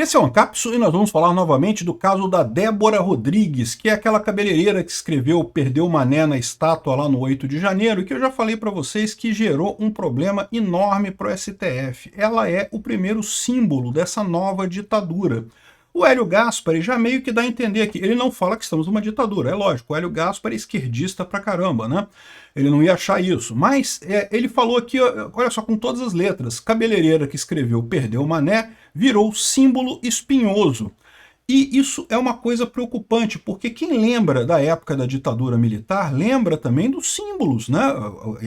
Esse é o Ancapsu e nós vamos falar novamente do caso da Débora Rodrigues, que é aquela cabeleireira que escreveu Perdeu Mané na estátua lá no 8 de janeiro, e que eu já falei para vocês que gerou um problema enorme para o STF. Ela é o primeiro símbolo dessa nova ditadura. O Hélio Gaspari já meio que dá a entender que ele não fala que estamos numa ditadura, é lógico, o Hélio Gaspari é esquerdista pra caramba, né? Ele não ia achar isso, mas ele falou aqui, olha só, com todas as letras, cabeleireira que escreveu Perdeu Mané virou símbolo espinhoso. E isso é uma coisa preocupante, porque quem lembra da época da ditadura militar lembra também dos símbolos, né?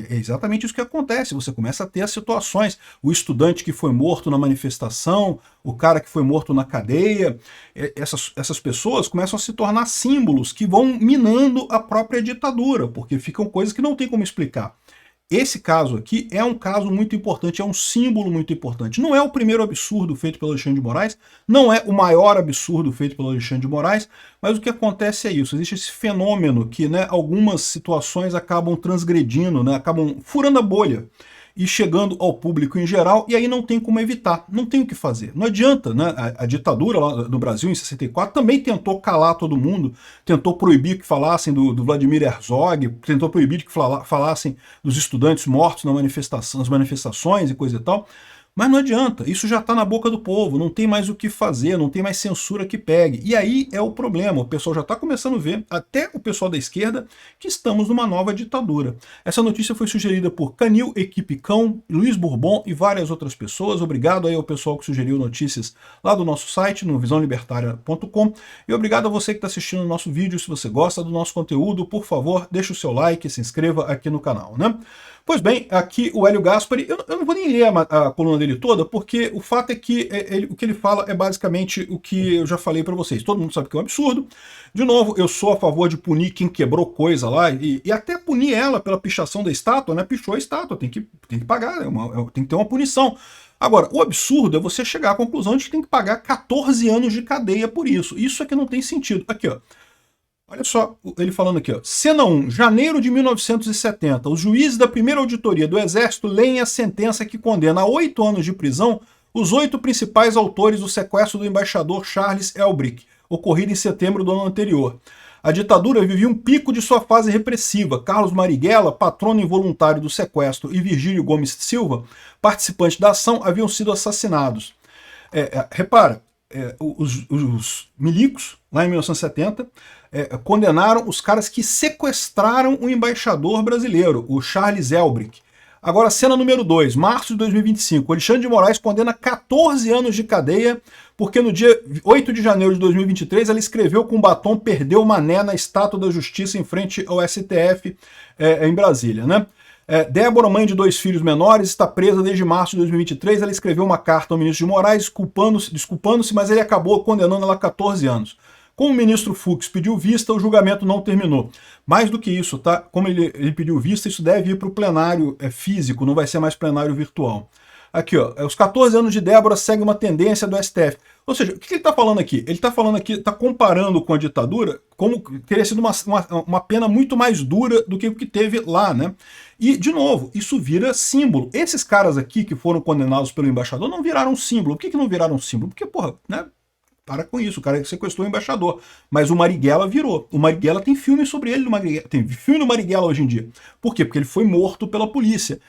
É exatamente isso que acontece, você começa a ter as situações, o estudante que foi morto na manifestação, o cara que foi morto na cadeia, essas pessoas começam a se tornar símbolos que vão minando a própria ditadura, porque ficam coisas que não tem como explicar. Esse caso aqui é um caso muito importante, é um símbolo muito importante. Não é o primeiro absurdo feito pelo Alexandre de Moraes, não é o maior absurdo feito pelo Alexandre de Moraes, mas o que acontece é isso, existe esse fenômeno que, né, algumas situações acabam transgredindo, né, acabam furando a bolha e chegando ao público em geral, e aí não tem como evitar, não tem o que fazer. Não adianta, né? A ditadura lá no Brasil, em 64, também tentou calar todo mundo, tentou proibir que falassem do Vladimir Herzog, tentou proibir que falassem dos estudantes mortos nas manifestações e coisa e tal, mas não adianta, isso já está na boca do povo, não tem mais o que fazer, não tem mais censura que pegue. E aí é o problema, o pessoal já está começando a ver, até o pessoal da esquerda, que estamos numa nova ditadura. Essa notícia foi sugerida por Canil, Equipe Cão, Luiz Bourbon e várias outras pessoas. Obrigado aí ao pessoal que sugeriu notícias lá do nosso site, no visãolibertaria.com. E obrigado a você que está assistindo o nosso vídeo. Se você gosta do nosso conteúdo, por favor, deixa o seu like e se inscreva aqui no canal, né? Pois bem, aqui o Hélio Gaspari, eu não vou nem ler a coluna dele toda, porque o fato é que o que ele fala é basicamente o que eu já falei para vocês. Todo mundo sabe que é um absurdo. De novo, eu sou a favor de punir quem quebrou coisa lá, e até punir ela pela pichação da estátua, né? Pichou a estátua, tem que pagar, tem que ter uma punição. Agora, o absurdo é você chegar à conclusão de que tem que pagar 14 anos de cadeia por isso. Isso é que não tem sentido. Aqui, ó. Olha só ele falando aqui, ó. Cena 1, janeiro de 1970. Os juízes da primeira auditoria do Exército leem a sentença que condena a 8 anos de prisão os 8 principais autores do sequestro do embaixador Charles Elbrick, ocorrido em setembro do ano anterior. A ditadura vivia um pico de sua fase repressiva. Carlos Marighella, patrono involuntário do sequestro, e Virgílio Gomes Silva, participante da ação, haviam sido assassinados. Repara, os milicos, lá em 1970, condenaram os caras que sequestraram o embaixador brasileiro, o Charles Elbrick. Agora, cena número 2, março de 2025, Alexandre de Moraes condena 14 anos de cadeia, porque no dia 8 de janeiro de 2023 ela escreveu com batom Perdeu Mané na Estátua da Justiça em frente ao STF em Brasília, né? Débora, mãe de 2 filhos menores, está presa desde março de 2023. Ela escreveu uma carta ao ministro de Moraes desculpando-se, mas ele acabou condenando ela a 14 anos. Como o ministro Fux pediu vista, o julgamento não terminou. Mais do que isso, tá? Como ele pediu vista, isso deve ir para o plenário físico, não vai ser mais plenário virtual. Aqui, ó, os 14 anos de Débora seguem uma tendência do STF. Ou seja, o que ele está falando aqui? Ele está falando aqui, está comparando com a ditadura, como teria sido uma pena muito mais dura do que o que teve lá, né? E, de novo, isso vira símbolo. Esses caras aqui que foram condenados pelo embaixador não viraram símbolo. Por que não viraram símbolo? Porque, porra, né? Para com isso, o cara sequestrou o embaixador. Mas o Marighella virou. O Marighella tem filme sobre ele, tem filme do Marighella hoje em dia. Por quê? Porque ele foi morto pela polícia.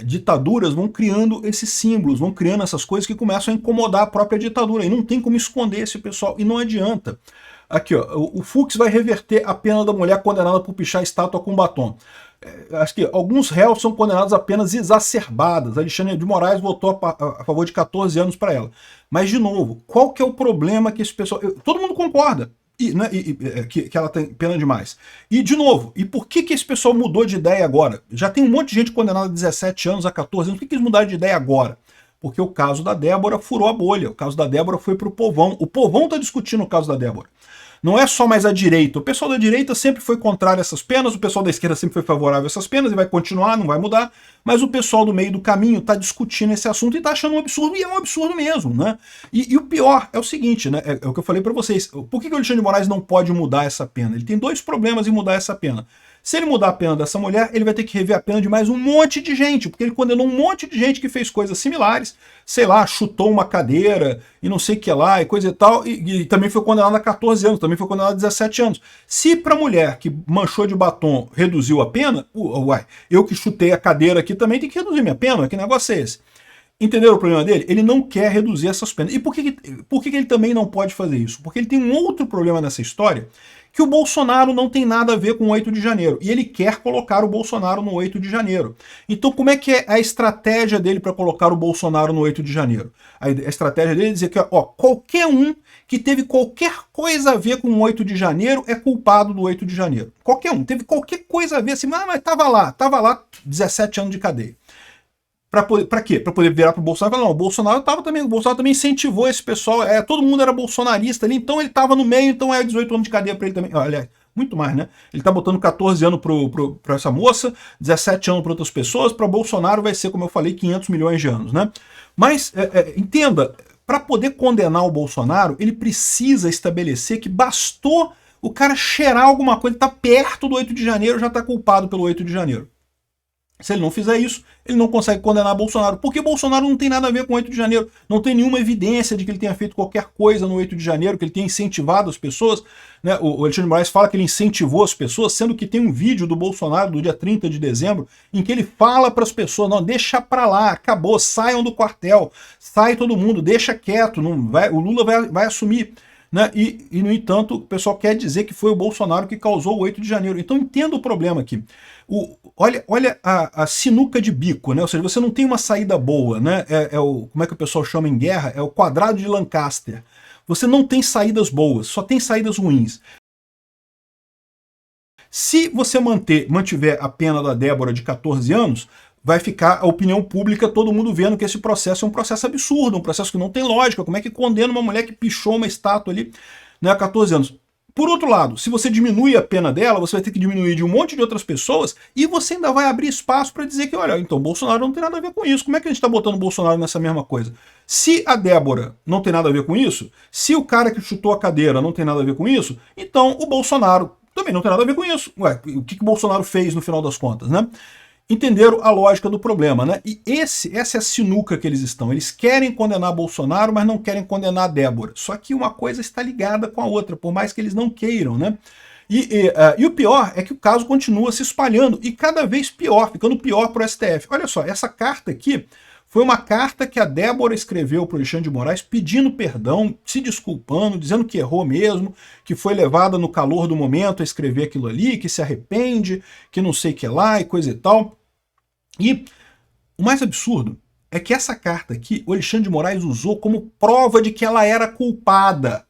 Ditaduras vão criando esses símbolos, vão criando essas coisas que começam a incomodar a própria ditadura. E não tem como esconder esse pessoal. E não adianta. Aqui, ó, o Fux vai reverter a pena da mulher condenada por pichar a estátua com batom. Acho que alguns réus são condenados a penas exacerbadas. Alexandre de Moraes votou a favor de 14 anos para ela. Mas, de novo, qual que é o problema que esse pessoal... Todo mundo concorda que ela tem pena demais. E, de novo, e por que esse pessoal mudou de ideia agora? Já tem um monte de gente condenada a 17 anos, a 14 anos. Por que eles mudaram de ideia agora? Porque o caso da Débora furou a bolha. O caso da Débora foi para o povão. O povão está discutindo o caso da Débora. Não é só mais a direita. O pessoal da direita sempre foi contrário a essas penas, o pessoal da esquerda sempre foi favorável a essas penas e vai continuar, não vai mudar, mas o pessoal do meio do caminho está discutindo esse assunto e está achando um absurdo, e é um absurdo mesmo, né? E o pior é o seguinte, né? É o que eu falei para vocês. Por que o Alexandre de Moraes não pode mudar essa pena? Ele tem 2 problemas em mudar essa pena. Se ele mudar a pena dessa mulher, ele vai ter que rever a pena de mais um monte de gente, porque ele condenou um monte de gente que fez coisas similares, sei lá, chutou uma cadeira e não sei o que lá, e coisa e tal, e também foi condenado a 14 anos, também foi condenado a 17 anos. Se para a mulher que manchou de batom reduziu a pena, uai, eu que chutei a cadeira aqui também tenho que reduzir minha pena, que negócio é esse? Entenderam o problema dele? Ele não quer reduzir essas penas. E por que ele também não pode fazer isso? Porque ele tem um outro problema nessa história, que o Bolsonaro não tem nada a ver com o 8 de janeiro. E ele quer colocar o Bolsonaro no 8 de janeiro. Então como é que é a estratégia dele para colocar o Bolsonaro no 8 de janeiro? A estratégia dele é dizer que ó, qualquer um que teve qualquer coisa a ver com o 8 de janeiro é culpado do 8 de janeiro. Qualquer um, teve qualquer coisa a ver, assim, mas tava lá, 17 anos de cadeia. Para quê? Para poder virar para o Bolsonaro e falar, não, o Bolsonaro também incentivou esse pessoal, todo mundo era bolsonarista ali, então ele estava no meio, então é 18 anos de cadeia para ele também. Olha, muito mais, né? Ele está botando 14 anos para essa moça, 17 anos para outras pessoas, para Bolsonaro vai ser, como eu falei, 500 milhões de anos, né? Mas, entenda, para poder condenar o Bolsonaro, ele precisa estabelecer que bastou o cara cheirar alguma coisa, ele está perto do 8 de janeiro, já está culpado pelo 8 de janeiro. Se ele não fizer isso, ele não consegue condenar Bolsonaro, porque Bolsonaro não tem nada a ver com o 8 de janeiro, não tem nenhuma evidência de que ele tenha feito qualquer coisa no 8 de janeiro, que ele tenha incentivado as pessoas, né? O Alexandre de Moraes fala que ele incentivou as pessoas, sendo que tem um vídeo do Bolsonaro do dia 30 de dezembro, em que ele fala para as pessoas, não, deixa pra lá, acabou, saiam do quartel, sai todo mundo, deixa quieto, não vai, o Lula vai assumir. Né? E, no entanto, o pessoal quer dizer que foi o Bolsonaro que causou o 8 de janeiro. Então entenda o problema aqui. Olha a sinuca de bico, né? Ou seja, você não tem uma saída boa, né? Como é que o pessoal chama em guerra? É o quadrado de Lancaster. Você não tem saídas boas, só tem saídas ruins. Se você mantiver a pena da Débora de 14 anos, vai ficar a opinião pública, todo mundo vendo que esse processo é um processo absurdo, um processo que não tem lógica. Como é que condena uma mulher que pichou uma estátua ali, né, há 14 anos? Por outro lado, se você diminui a pena dela, você vai ter que diminuir de um monte de outras pessoas e você ainda vai abrir espaço para dizer que, olha, então Bolsonaro não tem nada a ver com isso. Como é que a gente está botando Bolsonaro nessa mesma coisa? Se a Débora não tem nada a ver com isso, se o cara que chutou a cadeira não tem nada a ver com isso, então o Bolsonaro também não tem nada a ver com isso. Ué, o que o Bolsonaro fez no final das contas, né? Entenderam a lógica do problema, né? E essa é a sinuca que eles estão. Eles querem condenar Bolsonaro, mas não querem condenar a Débora. Só que uma coisa está ligada com a outra, por mais que eles não queiram, né? E o pior é que o caso continua se espalhando, e cada vez pior, ficando pior para o STF. Olha só, essa carta aqui foi uma carta que a Débora escreveu para o Alexandre de Moraes pedindo perdão, se desculpando, dizendo que errou mesmo, que foi levada no calor do momento a escrever aquilo ali, que se arrepende, que não sei o que lá e coisa e tal. E o mais absurdo é que essa carta aqui, o Alexandre de Moraes usou como prova de que ela era culpada.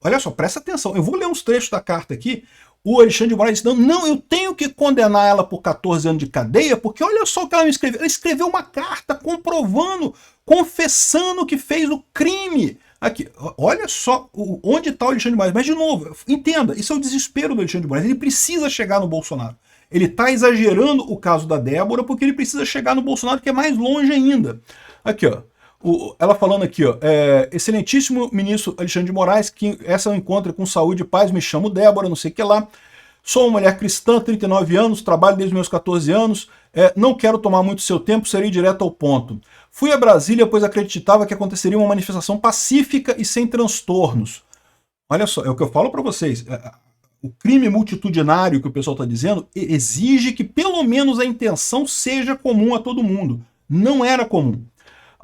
Olha só, presta atenção, eu vou ler uns trechos da carta aqui. O Alexandre de Moraes disse, não, eu tenho que condenar ela por 14 anos de cadeia, porque olha só o que ela me escreveu. Ela escreveu uma carta comprovando, confessando que fez o crime. Aqui, olha só onde está o Alexandre de Moraes. Mas, de novo, entenda, isso é o desespero do Alexandre de Moraes. Ele precisa chegar no Bolsonaro. Ele está exagerando o caso da Débora porque ele precisa chegar no Bolsonaro, que é mais longe ainda. Aqui, ó. Ela falando aqui, ó, excelentíssimo ministro Alexandre de Moraes, que essa é um encontro com saúde e paz, me chamo Débora, não sei o que lá, sou uma mulher cristã, 39 anos, trabalho desde meus 14 anos, não quero tomar muito seu tempo, serei direto ao ponto. Fui a Brasília, pois acreditava que aconteceria uma manifestação pacífica e sem transtornos. Olha só, é o que eu falo para vocês, o crime multitudinário que o pessoal está dizendo exige que pelo menos a intenção seja comum a todo mundo. Não era comum.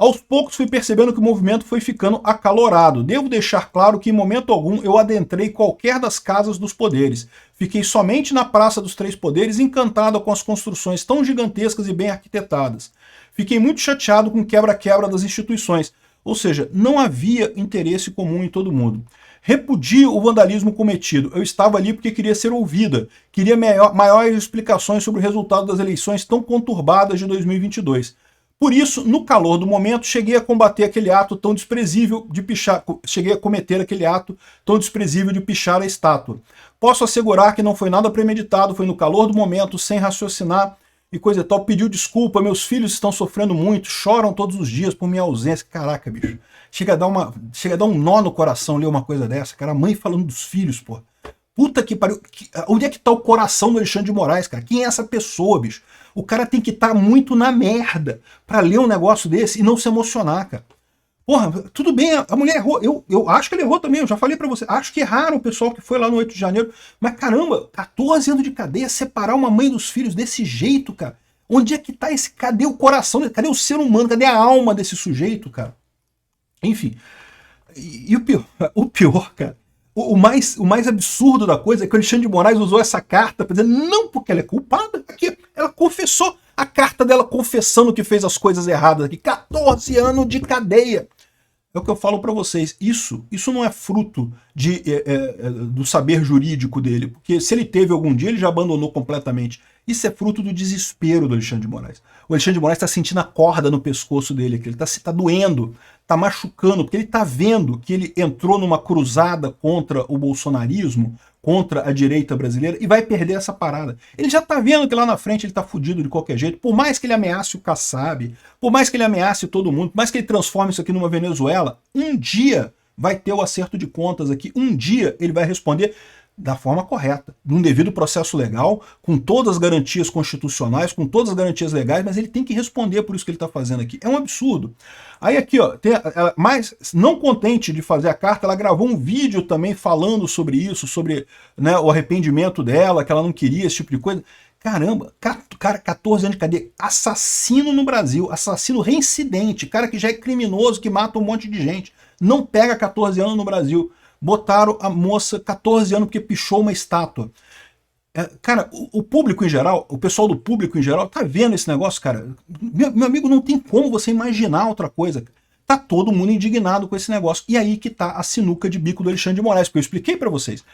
Aos poucos fui percebendo que o movimento foi ficando acalorado. Devo deixar claro que em momento algum eu adentrei qualquer das casas dos poderes. Fiquei somente na Praça dos Três Poderes, encantado com as construções tão gigantescas e bem arquitetadas. Fiquei muito chateado com o quebra-quebra das instituições. Ou seja, não havia interesse comum em todo mundo. Repudio o vandalismo cometido. Eu estava ali porque queria ser ouvida. Queria maiores explicações sobre o resultado das eleições tão conturbadas de 2022. Por isso, no calor do momento, cheguei a combater aquele ato tão desprezível de pichar, cheguei a cometer aquele ato tão desprezível de pichar a estátua. Posso assegurar que não foi nada premeditado, foi no calor do momento, sem raciocinar e coisa e tal. Pediu desculpa, meus filhos estão sofrendo muito, choram todos os dias por minha ausência. Caraca, bicho. Chega a dar um nó no coração ler uma coisa dessa, cara. A mãe falando dos filhos, pô. Puta que pariu. Onde é que tá o coração do Alexandre de Moraes, cara? Quem é essa pessoa, bicho? O cara tem que estar muito na merda pra ler um negócio desse e não se emocionar, cara. Porra, tudo bem, a mulher errou. Eu acho que ela errou também, eu já falei pra você. Acho que erraram o pessoal que foi lá no 8 de janeiro. Mas caramba, 14 anos de cadeia, separar uma mãe dos filhos desse jeito, cara. Onde é que tá esse... Cadê o coração? Cadê o ser humano? Cadê a alma desse sujeito, cara? Enfim. E o pior, cara, o mais absurdo da coisa é que o Alexandre de Moraes usou essa carta para dizer não porque ela é culpada, aqui ela confessou a carta dela confessando que fez as coisas erradas aqui, 14 anos de cadeia. É o que eu falo para vocês, isso não é fruto do saber jurídico dele, porque se ele teve algum dia, ele já abandonou completamente. Isso é fruto do desespero do Alexandre de Moraes. O Alexandre de Moraes está sentindo a corda no pescoço dele, aqui. Ele está doendo, está machucando, porque ele está vendo que ele entrou numa cruzada contra o bolsonarismo, contra a direita brasileira, e vai perder essa parada. Ele já está vendo que lá na frente ele está fudido de qualquer jeito, por mais que ele ameace o Kassab, por mais que ele ameace todo mundo, por mais que ele transforme isso aqui numa Venezuela, um dia vai ter o acerto de contas aqui, um dia ele vai responder da forma correta, num devido processo legal, com todas as garantias constitucionais, com todas as garantias legais, mas ele tem que responder por isso que ele está fazendo aqui. É um absurdo. Aí aqui, ó, mas não contente de fazer a carta, ela gravou um vídeo também falando sobre isso, sobre, né, o arrependimento dela, que ela não queria esse tipo de coisa. Caramba, cara, 14 anos de cadeia, assassino no Brasil, assassino reincidente, cara que já é criminoso, que mata um monte de gente, não pega 14 anos no Brasil. Botaram a moça 14 anos porque pichou uma estátua. Cara, o público em geral, o pessoal do público em geral, tá vendo esse negócio, cara? Meu amigo, não tem como você imaginar outra coisa. Tá todo mundo indignado com esse negócio. E aí que tá a sinuca de bico do Alexandre de Moraes, porque eu expliquei para vocês.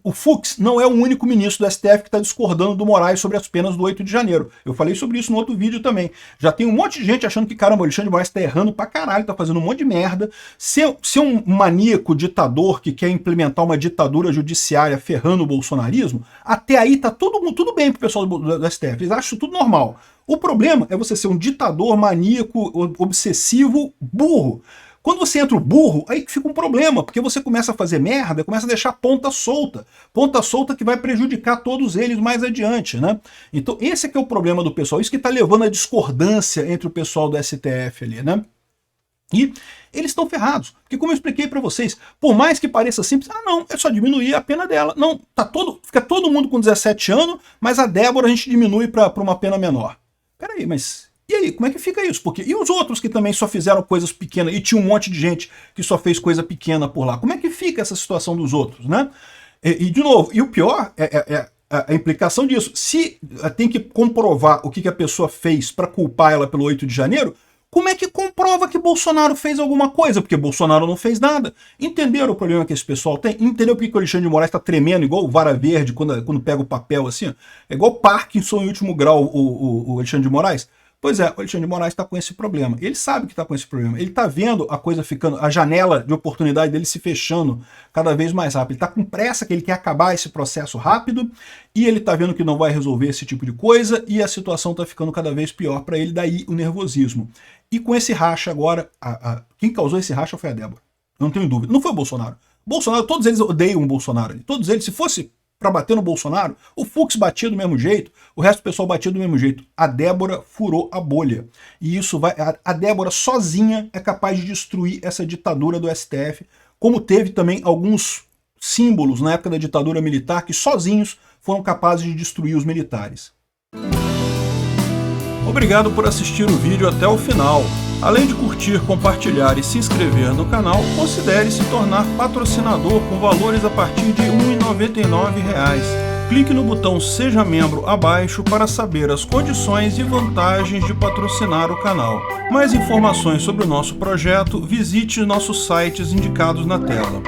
O Fux não é o único ministro do STF que está discordando do Moraes sobre as penas do 8 de janeiro. Eu falei sobre isso no outro vídeo também. Já tem um monte de gente achando que, caramba, o Alexandre de Moraes tá errando pra caralho, tá fazendo um monte de merda. Ser um maníaco ditador que quer implementar uma ditadura judiciária ferrando o bolsonarismo, até aí tá tudo bem pro pessoal do STF. Eles acham isso tudo normal. O problema é você ser um ditador maníaco, obsessivo, burro. Quando você entra o burro, aí que fica um problema, porque você começa a fazer merda, começa a deixar ponta solta que vai prejudicar todos eles mais adiante, né? Então esse é que é o problema do pessoal, isso que está levando a discordância entre o pessoal do STF ali, né? E eles estão ferrados, porque como eu expliquei para vocês, por mais que pareça simples, não, é só diminuir a pena dela. Não, fica todo mundo com 17 anos, mas a Débora a gente diminui para uma pena menor. Peraí, mas e aí, como é que fica isso? Porque, e os outros que também só fizeram coisas pequenas, e tinha um monte de gente que só fez coisa pequena por lá, como é que fica essa situação dos outros, né? De novo, e o pior é a implicação disso. Se tem que comprovar o que a pessoa fez para culpar ela pelo 8 de janeiro, como é que comprova que Bolsonaro fez alguma coisa? Porque Bolsonaro não fez nada. Entenderam o problema que esse pessoal tem? Entendeu por que o Alexandre de Moraes está tremendo igual o vara verde quando pega o papel assim? É igual Parkinson em último grau, o Alexandre de Moraes. Pois é, o Alexandre de Moraes está com esse problema. Ele sabe que está com esse problema. Ele está vendo a coisa ficando, a janela de oportunidade dele se fechando cada vez mais rápido. Ele está com pressa, que ele quer acabar esse processo rápido, e ele está vendo que não vai resolver esse tipo de coisa, e a situação está ficando cada vez pior para ele, daí o nervosismo. E com esse racha agora, quem causou esse racha foi a Débora. Não tenho dúvida. Não foi o Bolsonaro. Bolsonaro, todos eles odeiam o Bolsonaro. Todos eles, se fosse para bater no Bolsonaro, o Fux batia do mesmo jeito, o resto do pessoal batia do mesmo jeito. A Débora furou a bolha. E isso vai. A Débora sozinha é capaz de destruir essa ditadura do STF, como teve também alguns símbolos na época da ditadura militar que sozinhos foram capazes de destruir os militares. Obrigado por assistir o vídeo até o final. Além de curtir, compartilhar e se inscrever no canal, considere se tornar patrocinador com valores a partir de R$ 1,99. Clique no botão Seja Membro abaixo para saber as condições e vantagens de patrocinar o canal. Mais informações sobre o nosso projeto, visite nossos sites indicados na tela.